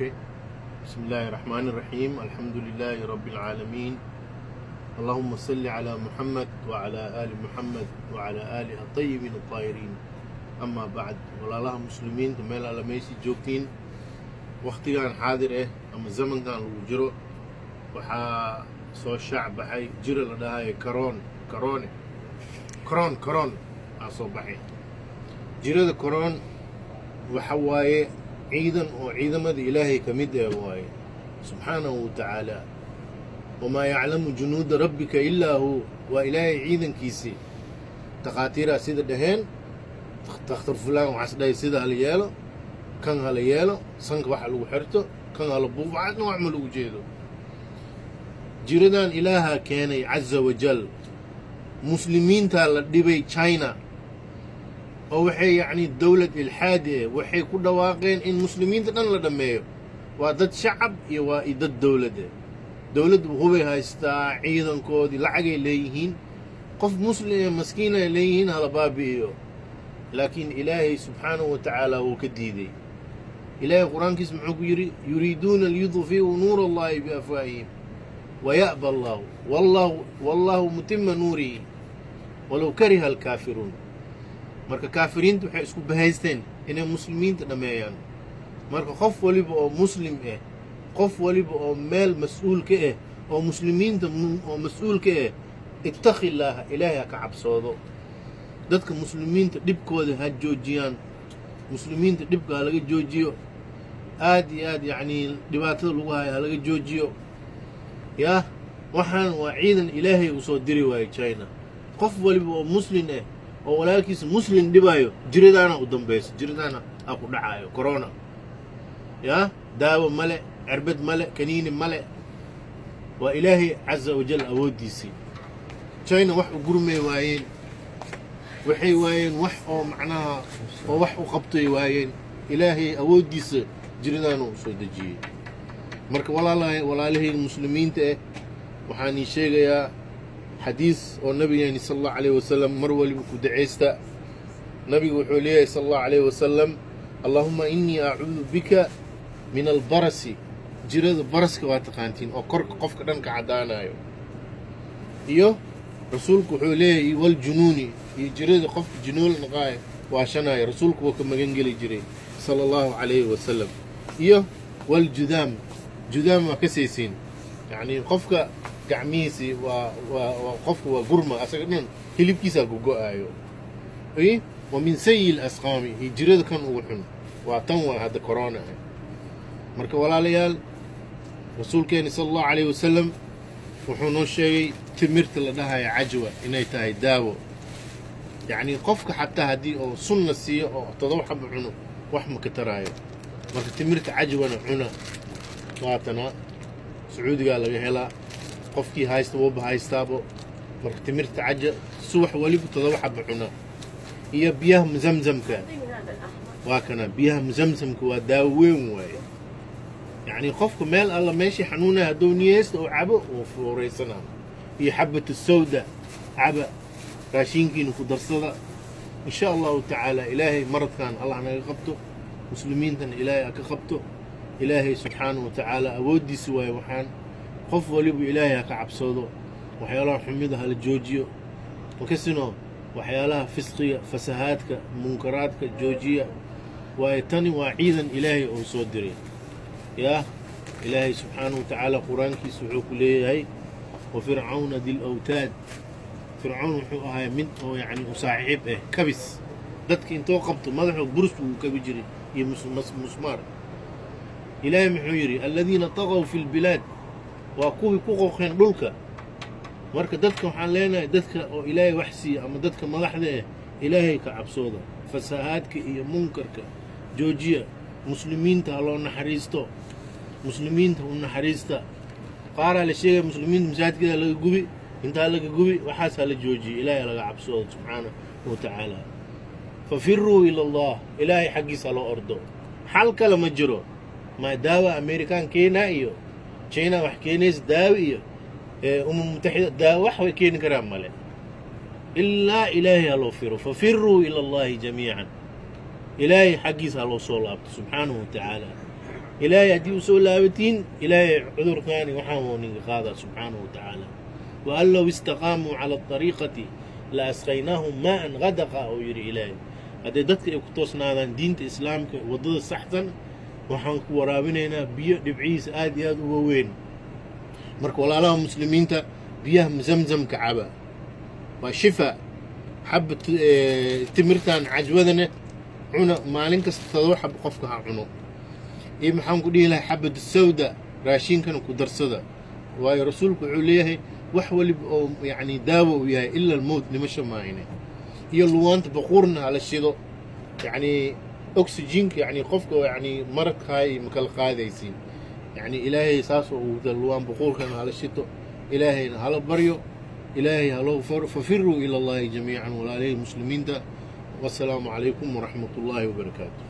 اوكي. بسم الله الرحمن الرحيم. الحمد لله رب العالمين. اللهم صل على محمد وعلى آل محمد وعلى آله الطيبين الطاهرين. أما بعد، walaalaha muslimiinta meel alla meeshii joogtiin, waqtigan xaadir ama zamankan lagu jiro waxaa soo shaac baxay jiro la dhahayo karoon aa soo baxay. jirada karoon waxa waaye ciidan oo ciidamada ilaahay ka mid waaye subxaanahu watacaala. wamaa yaclamu junuuda rabbika ilaa hu. waa ilaahay ciidankiisii. takhaatiiraa sida dhaheen, takhtar fulaan waxaas dhahay sida hala yeelo, kan hala yeelo, sanka waxa lagu xirto, kan hala buufo, waxaasna wax ma lagu jeedo. jiradan ilaahaa keenay caza wajal. muslimiintaa la dhibay China oo waxay dowlad ilxaadi waxay ku dhawaaqeen in muslimiinta dhan la dhammeeyo. waa dad shacab iyo waa dad dowlade. dowladdu hubay haystaa, ciidankoodii lacagay leeyihiin, qof muslim maskiin ay leeyihiin hala baabi'iyo. laakiin ilaahay subxaanahu watacaala wuu ka diiday. ilaahay qur-aankiis muxuu ku yidhi? yuriiduuna liyudfi'uu nuura allahi biafwaahihim waya'ba allahu wallaahu mutima nuurihi walow kariha alkaafiruun. marka kaafiriinta waxay isku bahaysteen inay muslimiinta dhammeeyaan. marka qof waliba oo muslim qof waliba oo meel mas-uul ka oo muslimiinta oo mas-uul ka ittaqi illaaha, ilaahay ha ka cabsoodo. dadka muslimiinta dhibkooda ha joojiyaan. muslimiinta dhibka ha laga joojiyo. aad iyo aad dhibaatada lagu hayo ha laga joojiyo. yaa waxaan waa ciidan ilaahay uu soo diri waayo China. qof waliba oo muslim oo walaalkiisa muslim dhibaayo, jiradaana u dambayso, jiradaana ha ku dhacaayo corona. yaa daawo male, cirbad male, kaniini male. waa ilaahay caza wajal awooddiisii. China wax u gurmay waayeen, waxay waayeen wax oo macnaha oo wax u qabtay waayeen. ilaahay awooddiisa jiradaana u soo dejiyey. marka walaalahayga muslimiinta waxaan ii sheegayaa xadiis oo nabigeeni sal allahu alayhi wasalam mar waliba ku dacaysta. nabigu wuxuu leeyahay sal allahu alayhi wasalam, allahuma innii acuudu bika min albarasi. jirada baraska waa taqaantiin, oo korka qofka dhan ka caddaanayo. iyo rasuulku wuxuu leeyahay waljunuuni, iyo jirada qofka junuul naqaayo waashanayo. rasuulku wuu ka magan geli jiray sala allahu calayhi wasalam. iyo waljudaam, judaam waa ka saysiin, qofka gacmihiisii qofka waa gurma, asaga dhan hilibkiisaa gogo-aayo. wa min sayi lasqaami, iyo jirada kan ugu xun waa tan waa hadda corona marka walaalayaal, rasuulkeeni sala allahu calayhi wasalam wuxuu noo sheegay timirta la dhahayo cajwa inay tahay daawo. qofka xataa haddii oo sunna siiyo oo 7 xabo cuno wax ma ka taraayo. marka timirta cajwana cuna. waatana sacuudigaa laga helaa, qofkii haysta waba haystaabo. marka timirta caja subax waliba 7 xabo cuna. iyo biyaha zamzamka, waa kana biyaha zamzamka waa daawo weyn waaye. qofka meel alla meeshii xanuunaya hadduu niyeysta oo cabo oo fuuraysana. iyo xabatu sawda caba, raashinkiina ku darsada. in sha allahu tacaala ilaahay maradkan allah naga qabto, muslimiintana ilaahay ha ka qabto. ilaahay subxaanahu watacaala awooddiisa waaye. waxaan qof waliba ilaahay ha ka cabsoodo. waxyaalaha xumida hala joojiyo. makasino waxyaalaha fisqiga, fasahaadka, munkaraadka joojiya. waayo tani waa ciidan ilaahay oo soo diray. yaa ilaahay subxaanahu watacaala qur-aankiisa wuxuu ku leeyahay wa fircawna dil awtaad. fircawn wuxuu ahay mid oo u saaxiib kabis. dadka intoo qabto madaxoo burus uu kabi jiray iyo musmaar. ilaahay muxuu yidhi aladiina taqow fi lbilaad, waa kuwii ku qooqeen dhulka. marka dadka waxaan leenahay, dadka oo ilaahay wax siiya ama dadka madaxda ilaahay ka cabsooda. fasahaadka iyo munkarka joojiya. muslimiinta ha loo naxariisto. muslimiinta u naxariista. qaaraa la sheegaya muslimiinta masaajidkeeda laga gubi, intaa laga gubi, waxaas ha la joojiyo. ilaahay laga cabsoodo subxaanahu watacaala. fafiruu ila allah, ilaahay xaggiisa ha loo ordo. xal kale ma jiro. ma daawa amerikaan keenaa iyo China wax keenaysa daawo iyo mutaxida daawo wax way keeni karaan male. ilaa ilaahay ha loo firo. fafiruu ila allahi jamiican. ilaahay xaggiisa ha loo soo laabto subxaanahu watacaala. إلهي هدي وسول لابتين إلهي عذر ثاني وحاموني قادة سبحانه وتعالى. وقال لو استقاموا على الطريقة لأسقيناهم ماء غدقا أو يري إلهي هذا دتك يكتوسنا هذا دين الإسلام وضد الصحتن وحنك ورابنا بيو دبعيس آدي آد ووين مرك ولا لهم مسلمين تا بيه مزمزم كعبة وشفاء حبة تمرتان عجوذنا عنا مالين كستدور حب قفكها عنو إيه محن قولي لها حبة السوداء راشين كانوا كدرسدا ويا رسولك عليه وحول يعني داووا وياه إلا الموت نمشى معينه يلو أنت بخورنا على الشيء يعني أكسجينك يعني قفك يعني مرك هاي مكال قاعدة يصير يعني إلهي ساسو ودلوان بخور كان على الشيء إلهي هلا بريو إلهي هلا ففروا إلى الله جميعا ولا عليه المسلمين ده والسلام عليكم ورحمة الله وبركاته.